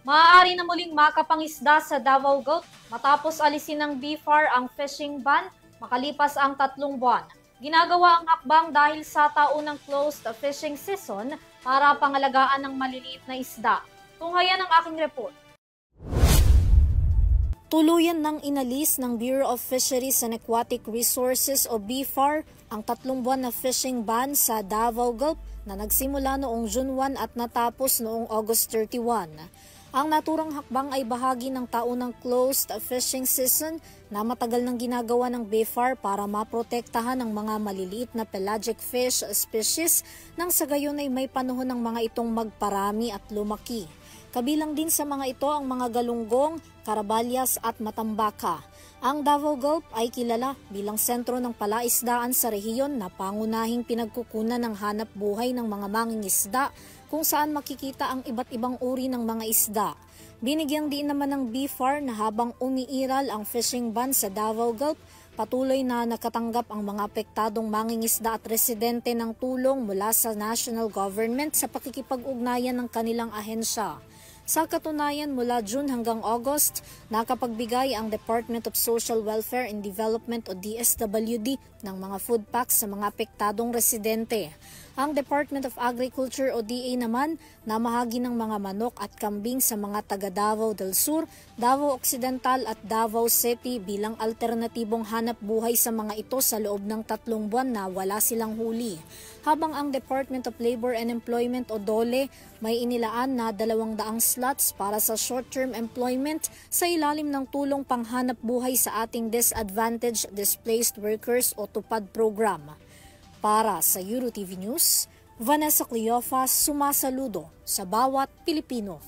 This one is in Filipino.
Maaari na muling makapangisda sa Davao Gulf matapos alisin ng BFAR ang fishing ban makalipas ang 3 buwan. Ginagawa ang hakbang dahil sa taunang closed fishing season para pangalagaan ng maliliit na isda. Tunghayan ang aking report. Tuluyan nang inalis ng Bureau of Fisheries and Aquatic Resources o BFAR ang 3 buwan na fishing ban sa Davao Gulf na nagsimula noong June 1 at natapos noong August 31. Ang naturang hakbang ay bahagi ng taunang closed fishing season na matagal nang ginagawa ng BFAR para maprotektahan ang mga maliliit na pelagic fish species nang sa gayon ay may panahon ng mga itong magparami at lumaki. Kabilang din sa mga ito ang mga galunggong, karabalyas at matambaka. Ang Davao Gulf ay kilala bilang sentro ng palaisdaan sa rehiyon na pangunahing pinagkukunan ng hanap buhay ng mga mangingisda kung saan makikita ang iba't ibang uri ng mga isda. Binigyang diin naman ng BFAR na habang umiiral ang fishing ban sa Davao Gulf, patuloy na nakatanggap ang mga apektadong mangingisda at residente ng tulong mula sa national government sa pakikipag-ugnayan ng kanilang ahensya. Sa katunayan, mula June hanggang August, nakapagbigay ang Department of Social Welfare and Development o DSWD ng mga food packs sa mga apektadong residente. Ang Department of Agriculture o DA naman, namahagi ng mga manok at kambing sa mga taga Davao del Sur, Davao Occidental at Davao City bilang alternatibong hanap buhay sa mga ito sa loob ng 3 buwan na wala silang huli. Habang ang Department of Labor and Employment o DOLE may inilaan na 200 slots para sa short-term employment sa ilalim ng tulong panghanap buhay sa ating Disadvantaged Displaced Workers o TUPAD program. Para sa EuroTV News, Vanessa Cleofas sumasaludo sa bawat Pilipino.